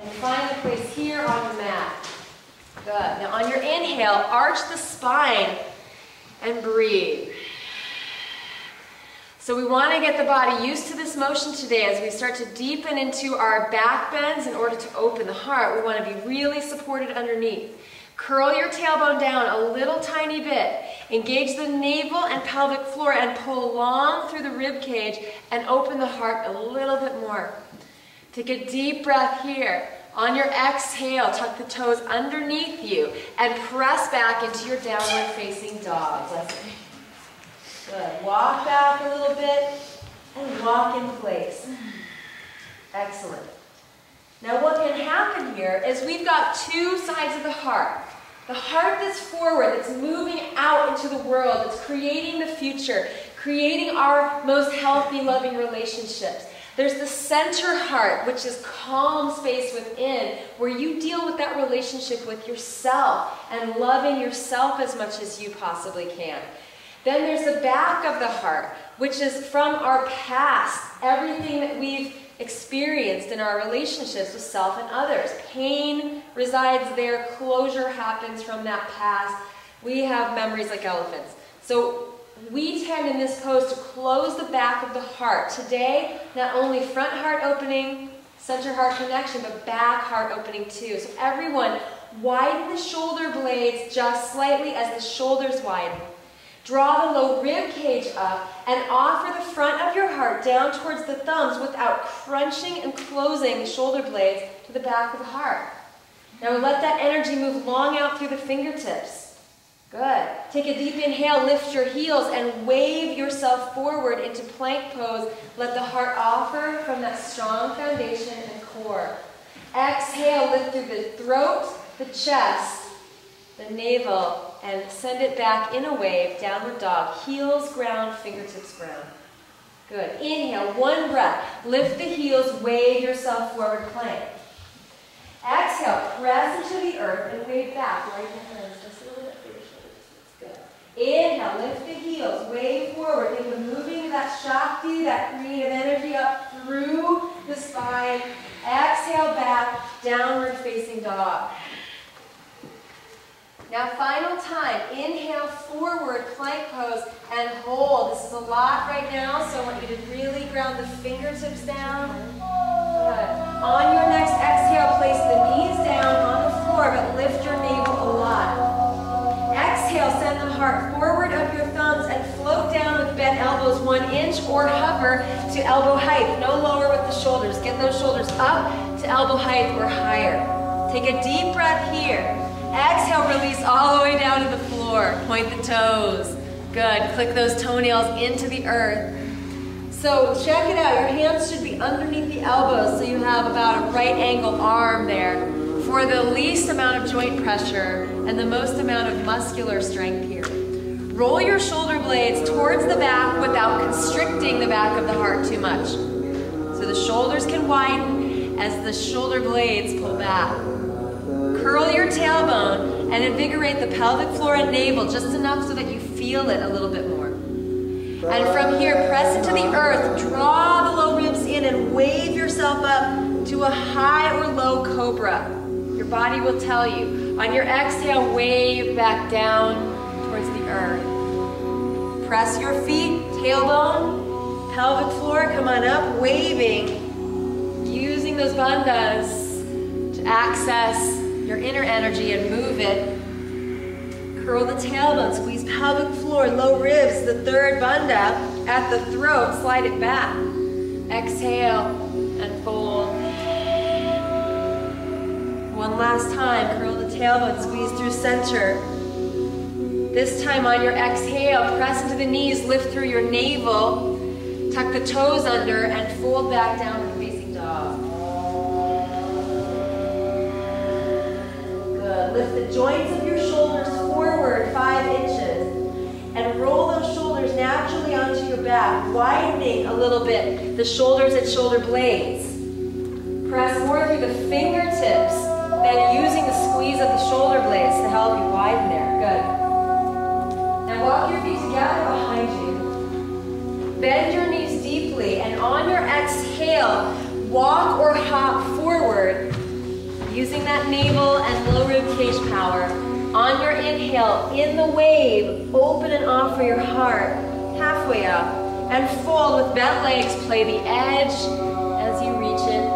And find a place here on your mat. Good. Now on your inhale, arch the spine and breathe. So we want to get the body used to this motion today as we start to deepen into our back bends in order to open the heart. We want to be really supported underneath. Curl your tailbone down a little tiny bit. Engage the navel and pelvic floor and pull long through the rib cage and open the heart a little bit more. Take a deep breath here. On your exhale, tuck the toes underneath you and press back into your downward facing dog. Good. Walk back a little bit and walk in place. Excellent. Now what can happen here is we've got two sides of the heart. The heart that's forward, that's moving out into the world, that's creating the future, creating our most healthy, loving relationships. There's the center heart, which is calm space within, where you deal with that relationship with yourself and loving yourself as much as you possibly can. Then there's the back of the heart, which is from our past, everything that we've experienced in our relationships with self and others. Pain resides there, closure happens from that past. We have memories like elephants. So we tend in this pose to close the back of the heart. Today, not only front heart opening, center heart connection, but back heart opening too. So everyone, widen the shoulder blades just slightly as the shoulders widen. Draw the low rib cage up and offer the front of your heart down towards the thumbs without crunching and closing the shoulder blades to the back of the heart. Now let that energy move long out through the fingertips. Good. Take a deep inhale, lift your heels and wave yourself forward into plank pose. Let the heart offer from that strong foundation and core. Exhale, lift through the throat, the chest, the navel, and send it back in a wave, downward dog. Heels ground, fingertips ground. Good. Inhale, one breath. Lift the heels, wave yourself forward, plank. Exhale, press into the earth and wave back. Right hands just a little bit for your shoulders. That's good. Inhale, lift the heels, wave forward. Think of moving that Shakti, that creative energy up through the spine. Exhale back, downward facing dog. Now final time, inhale forward, plank pose, and hold. This is a lot right now, so I want you to really ground the fingertips down. Good. On your next exhale, place the knees down on the floor, but lift your navel a lot. Exhale, send the heart forward of your thumbs and float down with bent elbows 1 inch or hover to elbow height. No lower with the shoulders. Get those shoulders up to elbow height or higher. Take a deep breath here. Exhale, release all the way down to the floor. Point the toes. Good. Click those toenails into the earth. So check it out. Your hands should be underneath the elbows so you have about a right angle arm there for the least amount of joint pressure and the most amount of muscular strength here. Roll your shoulder blades towards the back without constricting the back of the heart too much. So the shoulders can widen as the shoulder blades pull back. Curl your tailbone and invigorate the pelvic floor and navel just enough so that you feel it a little bit more. And from here, press into the earth, draw the low ribs in and wave yourself up to a high or low cobra. Your body will tell you. On your exhale, wave back down towards the earth. Press your feet, tailbone, pelvic floor, come on up, waving, using those bandhas to access your inner energy and move it. Curl the tailbone, squeeze pelvic floor, low ribs, the third bandha at the throat, slide it back. Exhale and fold. One last time, curl the tailbone, squeeze through center. This time on your exhale, press into the knees, lift through your navel, tuck the toes under and fold back down to facing dog. Lift the joints of your shoulders forward 5 inches and roll those shoulders naturally onto your back, widening a little bit the shoulders and shoulder blades. Press more through the fingertips than using the squeeze of the shoulder blades to help you widen there. Good. Now walk your feet together behind you. Bend your knees deeply and on your exhale, walk or hop forward using that navel and low rib cage power. On your inhale, in the wave, open and offer your heart halfway up. And fold with bent legs, play the edge as you reach it.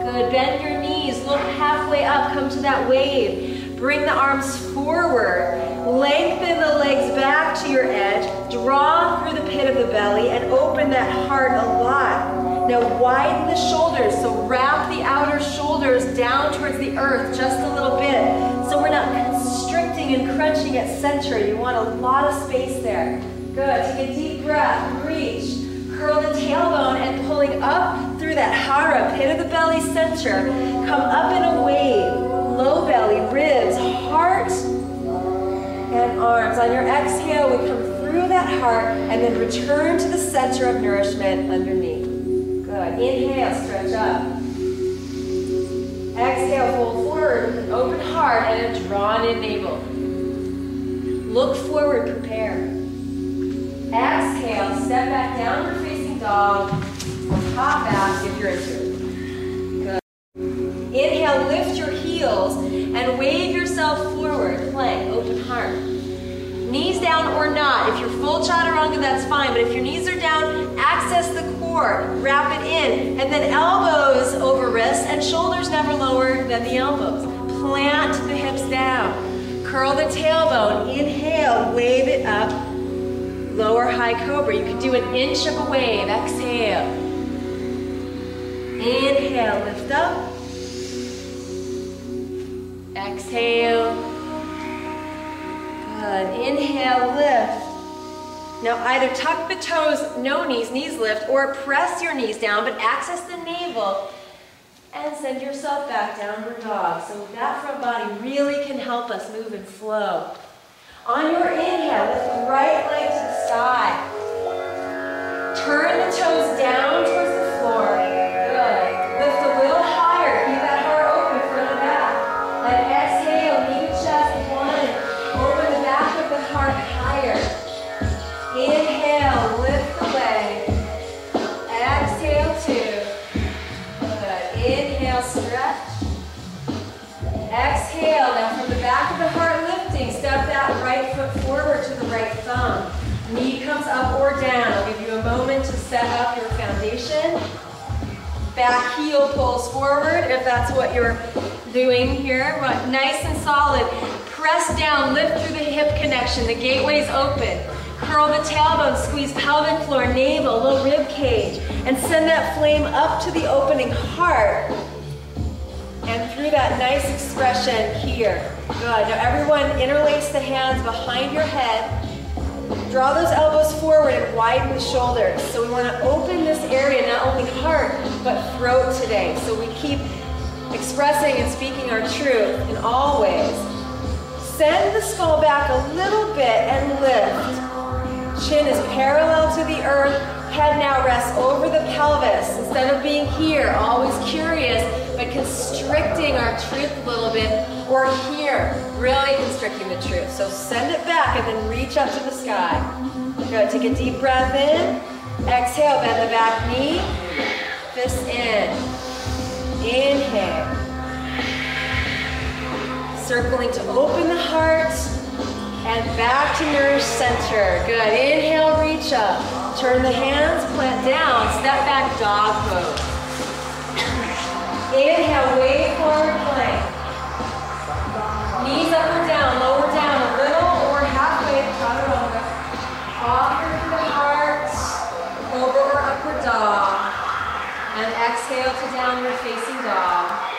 Good, bend your knees, look halfway up, come to that wave. Bring the arms forward, lengthen the legs back to your edge, draw through the pit of the belly and open that heart a lot. Now widen the shoulders, so wrap the outer shoulders down towards the earth just a little bit. So we're not constricting and crunching at center. You want a lot of space there. Good, take a deep breath, reach. Curl the tailbone and pulling up through that hara, pit of the belly center. Come up in a wave, low belly, ribs, heart, and arms. On your exhale, we come through that heart and then return to the center of nourishment underneath. Good. Inhale, stretch up. Exhale, fold forward with an open heart and a drawn in navel. Look forward, prepare. Exhale, step back, downward facing dog, or hop back if you're into it. Good. Inhale, lift your heels and wave yourself forward, plank, open heart. Knees down or not. If you're full chaturanga, that's fine, but if your knees are down, access the core, wrap it in, and then elbows over wrists and shoulders never lower than the elbows. Plant the hips down. Curl the tailbone, inhale, wave it up. Lower high cobra. You can do an inch of a wave. Exhale. Inhale, lift up. Exhale. Good. Inhale, lift. Now either tuck the toes, no knees, knees lift, or press your knees down, but access the navel and send yourself back, downward dog. So that front body really can help us move and flow. On your inhale, lift the right leg to the sky. Turn the toes down towards the floor. Good. Lift a little higher. Keep that heart open front and back. And exhale, knee to chest, one. Open the back of the heart higher. Inhale, lift the leg. Exhale, two. Good. Inhale, stretch. Exhale, now from the back of the heart lifting, step that right foot forward to the right thumb. Knee comes up or down. I'll give you a moment to set up your foundation. Back heel pulls forward if that's what you're doing here. But nice and solid. Press down, lift through the hip connection. The gateway's open. Curl the tailbone, squeeze pelvic floor, navel, low rib cage, and send that flame up to the opening heart. And through that nice expression here. Good. Now everyone interlace the hands behind your head. Draw those elbows forward and widen the shoulders. So we want to open this area, not only heart, but throat today. So we keep expressing and speaking our truth in all ways. Send the skull back a little bit and lift. Chin is parallel to the earth. Head now rests over the pelvis. Instead of being here, always curious, but constricting our truth a little bit, or here, really constricting the truth. So send it back and then reach up to the sky. Good, take a deep breath in. Exhale, bend the back knee. Fist in. Inhale. Circling to open the heart. And back to nourish center. Good, inhale, reach up. Turn the hands, plant down, step back, dog pose. Inhale, wave forward plank. Knees up or down, lower down a little or halfway to chaturanga. Offer to the heart, cobra or upward dog. And exhale to downward facing dog.